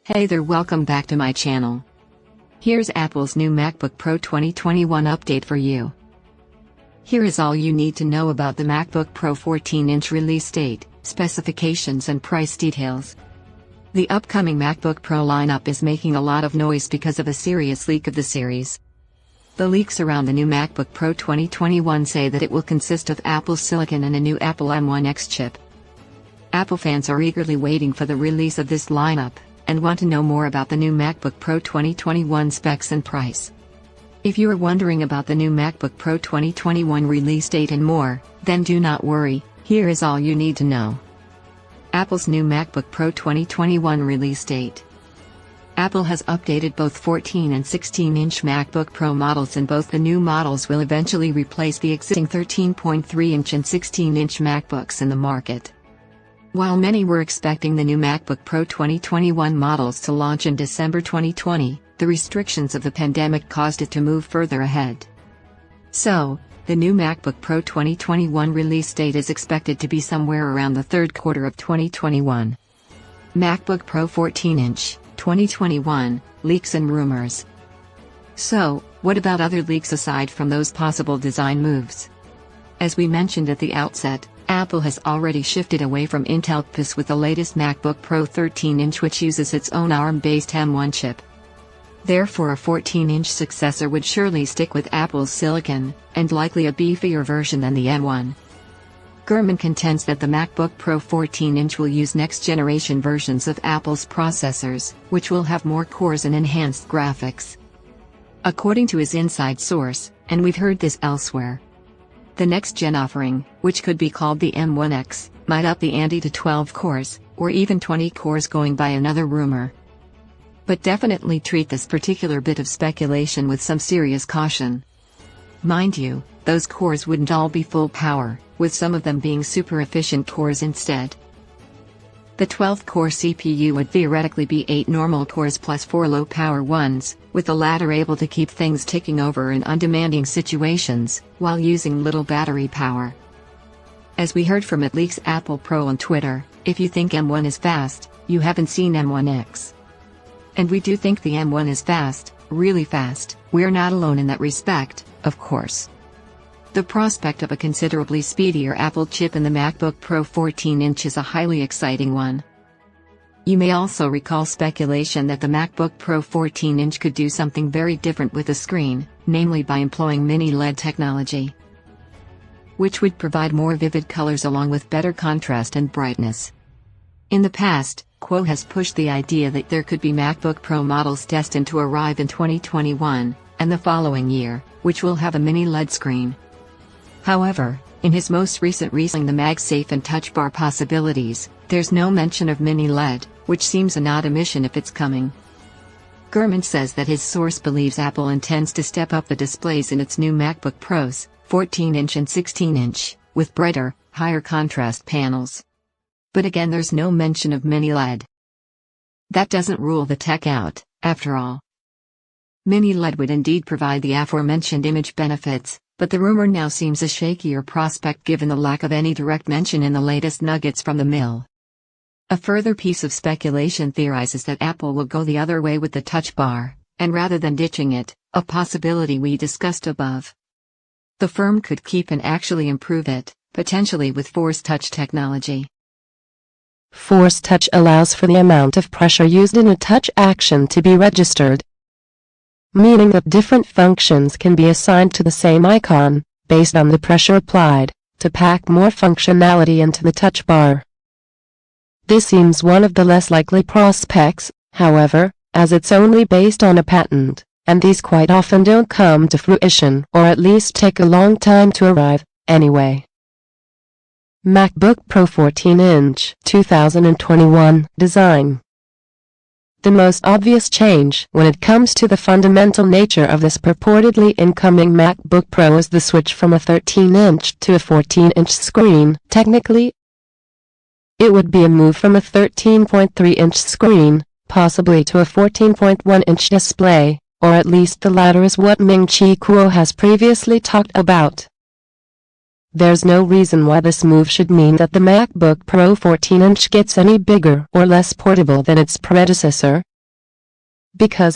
Hey there, welcome back to my channel. Here's Apple's new MacBook Pro 2021 update for you. Here is all you need to know about the MacBook Pro 14-inch release date, specifications and price details. The upcoming MacBook Pro lineup is making a lot of noise because of a serious leak of the series. The leaks around the new MacBook Pro 2021 say that it will consist of Apple Silicon and a new Apple M1X chip. Apple fans are eagerly waiting for the release of this lineup, and want to know more about the new MacBook Pro 2021 specs and price. If you are wondering about the new MacBook Pro 2021 release date and more, then do not worry, here is all you need to know. Apple's new MacBook Pro 2021 release date. Apple has updated both 14 and 16-inch MacBook Pro models, and both the new models will eventually replace the existing 13.3-inch and 16-inch MacBooks in the market. While many were expecting the new MacBook Pro 2021 models to launch in December 2020, the restrictions of the pandemic caused it to move further ahead. So, the new MacBook Pro 2021 release date is expected to be somewhere around the third quarter of 2021. MacBook Pro 14-inch, 2021, leaks and rumors. So, what about other leaks aside from those possible design moves? As we mentioned at the outset, Apple has already shifted away from Intel chips with the latest MacBook Pro 13-inch, which uses its own ARM-based M1 chip. Therefore, a 14-inch successor would surely stick with Apple's Silicon, and likely a beefier version than the M1. Gurman contends that the MacBook Pro 14-inch will use next-generation versions of Apple's processors, which will have more cores and enhanced graphics. According to his inside source, and we've heard this elsewhere, the next-gen offering, which could be called the M1X, might up the ante to 12 cores, or even 20 cores going by another rumor. But definitely treat this particular bit of speculation with some serious caution. Mind you, those cores wouldn't all be full power, with some of them being super efficient cores instead. The 12th-core CPU would theoretically be 8 normal cores plus 4 low-power ones, with the latter able to keep things ticking over in undemanding situations, while using little battery power. As we heard from @Leaks Apple Pro on Twitter, if you think M1 is fast, you haven't seen M1X. And we do think the M1 is fast, really fast. We're not alone in that respect, of course. The prospect of a considerably speedier Apple chip in the MacBook Pro 14-inch is a highly exciting one. You may also recall speculation that the MacBook Pro 14-inch could do something very different with the screen, namely by employing mini LED technology, which would provide more vivid colors along with better contrast and brightness. In the past, Kuo has pushed the idea that there could be MacBook Pro models destined to arrive in 2021, and the following year, which will have a mini LED screen. However, in his most recent releasing the MagSafe and Touch Bar possibilities, there's no mention of mini LED, which seems an odd omission if it's coming. Gurman says that his source believes Apple intends to step up the displays in its new MacBook Pros, 14-inch and 16-inch, with brighter, higher contrast panels. But again, there's no mention of mini LED. That doesn't rule the tech out, after all. Mini LED would indeed provide the aforementioned image benefits, but the rumor now seems a shakier prospect given the lack of any direct mention in the latest nuggets from the mill. A further piece of speculation theorizes that Apple will go the other way with the Touch Bar, and rather than ditching it, a possibility we discussed above, the firm could keep and actually improve it, potentially with Force Touch technology. Force Touch allows for the amount of pressure used in a touch action to be registered, meaning that different functions can be assigned to the same icon, based on the pressure applied, to pack more functionality into the touch bar. This seems one of the less likely prospects, however, as it's only based on a patent, and these quite often don't come to fruition, or at least take a long time to arrive, anyway. MacBook Pro 14-inch 2021 design. The most obvious change when it comes to the fundamental nature of this purportedly incoming MacBook Pro is the switch from a 13-inch to a 14-inch screen. Technically, it would be a move from a 13.3-inch screen, possibly to a 14.1-inch display, or at least the latter is what Ming-Chi Kuo has previously talked about. There's no reason why this move should mean that the MacBook Pro 14-inch gets any bigger or less portable than its predecessor, because